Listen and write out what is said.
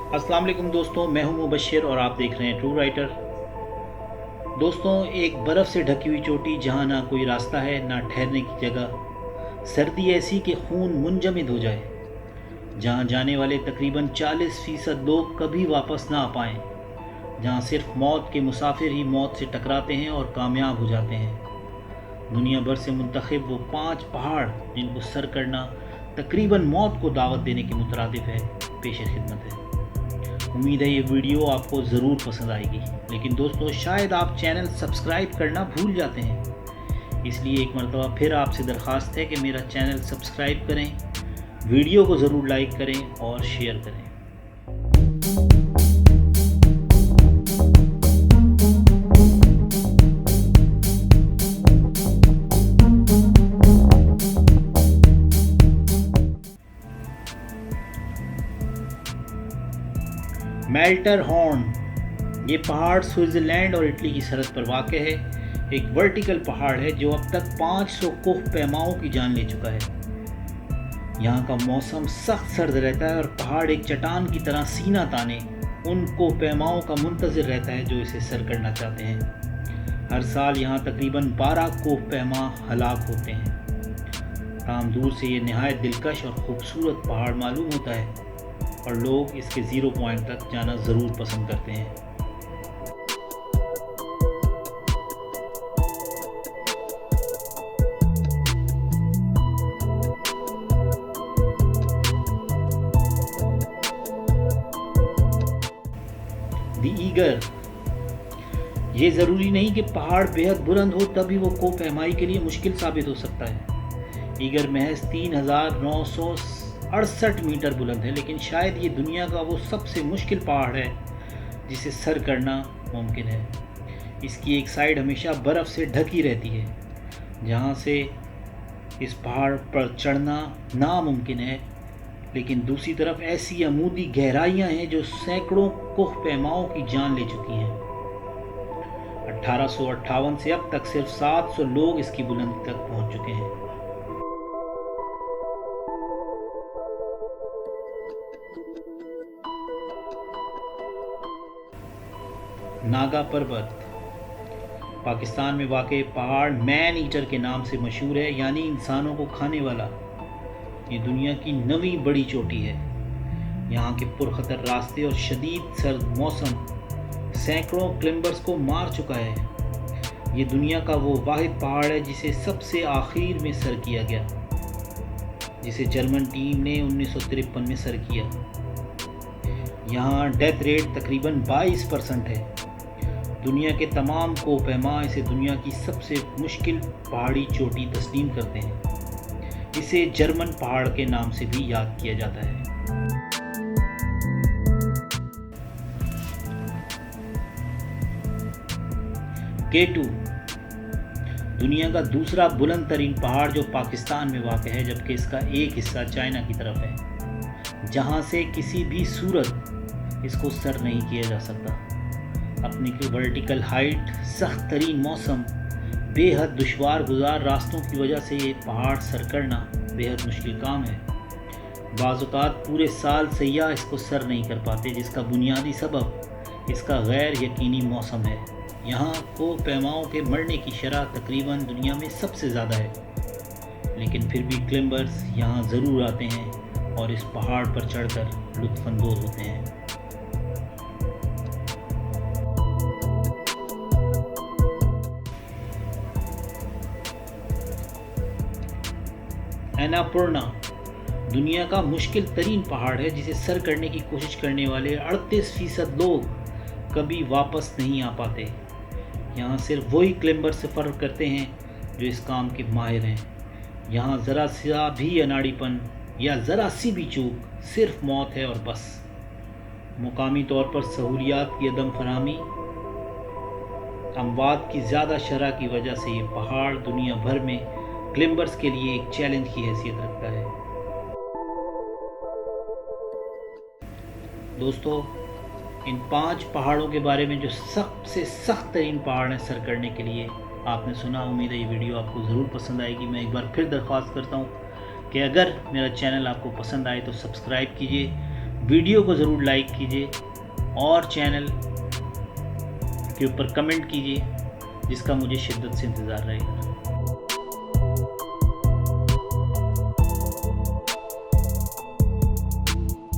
अस्सलाम वालेकुम दोस्तों, मैं हूं मुबश्शिर और आप देख रहे हैं ट्रू राइटर। दोस्तों, एक बर्फ़ से ढकी हुई चोटी जहां ना कोई रास्ता है ना ठहरने की जगह, सर्दी ऐसी कि खून मुंजमद हो जाए, जहां जाने वाले तकरीबन 40% लोग कभी वापस ना आ पाएं, जहां सिर्फ मौत के मुसाफिर ही मौत से टकराते हैं और कामयाब हो जाते हैं। दुनिया भर से मुंतखब वो 5 पहाड़ जिनको सर करना तकरीबन मौत को दावत देने के मुतरादिफ है, पेश खिदमत है। उम्मीद है ये वीडियो आपको ज़रूर पसंद आएगी, लेकिन दोस्तों शायद आप चैनल सब्सक्राइब करना भूल जाते हैं, इसलिए एक मरतबा फिर आपसे दरख्वास्त है कि मेरा चैनल सब्सक्राइब करें, वीडियो को ज़रूर लाइक करें और शेयर करें। मेल्टर हॉर्न ये पहाड़ स्विट्ज़रलैंड और इटली की सरहद पर वाक़ है। एक वर्टिकल पहाड़ है जो अब तक 500 कोह पैमाओं की जान ले चुका है। यहाँ का मौसम सख्त सर्द रहता है और पहाड़ एक चट्टान की तरह सीना ताने उन कोह पैमाओं का मुंतज़िर रहता है जो इसे सर करना चाहते हैं। हर साल यहाँ तकरीबन 12 कोह पैमा हलाक होते हैं। ताम दूर से ये नहायत दिलकश और ख़ूबसूरत पहाड़ मालूम होता है और लोग इसके ज़ीरो पॉइंट तक जाना ज़रूर पसंद करते हैं। द ईगर ये ज़रूरी नहीं कि पहाड़ बेहद बुलंद हो तभी वो कोह पैमाई के लिए मुश्किल साबित हो सकता है। ईगर महज 3968 मीटर बुलंद है, लेकिन शायद ये दुनिया का वो सबसे मुश्किल पहाड़ है जिसे सर करना मुमकिन है। इसकी एक साइड हमेशा बर्फ़ से ढकी रहती है, जहाँ से इस पहाड़ पर चढ़ना नामुमकिन है, लेकिन दूसरी तरफ ऐसी अमूदी गहराइयाँ हैं जो सैकड़ों कोह पैमाओं की जान ले चुकी हैं। 1858 से अब तक सिर्फ 700 लोग इसकी बुलंदी तक पहुँच चुके हैं। नागा पर्वत पाकिस्तान में वाक़ पहाड़ मैन ईटर के नाम से मशहूर है, यानी इंसानों को खाने वाला। ये दुनिया की 9वीं बड़ी चोटी है। यहाँ के पुरखतर रास्ते और शदीद सर्द मौसम सैकड़ों क्लाइंबर्स को मार चुका है। ये दुनिया का वो वाहिद पहाड़ है जिसे सबसे आखिर में सर किया गया, जिसे जर्मन टीम ने 1953 में सर किया। यहाँ डेथ रेट तकरीबन 22% है। दुनिया के तमाम कोह पैमा इसे दुनिया की सबसे मुश्किल पहाड़ी चोटी तस्लीम करते हैं। इसे जर्मन पहाड़ के नाम से भी याद किया जाता है। K2 दुनिया का दूसरा बुलंद तरीन पहाड़ जो पाकिस्तान में वाक़ है, जबकि इसका एक हिस्सा चाइना की तरफ है, जहाँ से किसी भी सूरत इसको सर नहीं किया जा सकता। अपनी वर्टिकल हाइट, सख्त तरीन मौसम, बेहद दुश्वार गुजार रास्तों की वजह से ये पहाड़ सर करना बेहद मुश्किल काम है। बाज़ औक़ात पूरे साल सयाह इसको सर नहीं कर पाते, जिसका बुनियादी सबब इसका गैर यकीनी मौसम है। यहाँ कोह पैमाओं के मरने की शरह तकरीबन दुनिया में सबसे ज़्यादा है, लेकिन फिर भी क्लाइंबर्स यहाँ ज़रूर आते हैं और इस पहाड़ पर चढ़कर लुत्फ़अंदोज़ होते हैं। अन्नपूर्णा दुनिया का मुश्किल तरीन पहाड़ है जिसे सर करने की कोशिश करने वाले 38% लोग कभी वापस नहीं आ पाते। यहाँ सिर्फ वही क्लाइंबर सफ़र करते हैं जो इस काम के माहिर हैं। यहाँ ज़रा सा भी अनाड़ीपन या ज़रा सी भी चूक सिर्फ मौत है और बस। मुकामी तौर पर सहूलियात की अदम फराहमी, अमवात की ज़्यादा शरह की वजह से ये पहाड़ दुनिया भर में क्लाइंबर्स के लिए एक चैलेंज की हैसियत रखता है। दोस्तों, इन 5 पहाड़ों के बारे में जो सबसे सख्त तरीन पहाड़ हैं सर करने के लिए आपने सुना। उम्मीद है ये वीडियो आपको ज़रूर पसंद आएगी। मैं एक बार फिर दरख्वास्त करता हूँ कि अगर मेरा चैनल आपको पसंद आए तो सब्सक्राइब कीजिए, ویڈیو کو ضرور لائک کیجیے اور چینل کے اوپر کمنٹ کیجیے، جس کا مجھے شدت سے انتظار رہے گا۔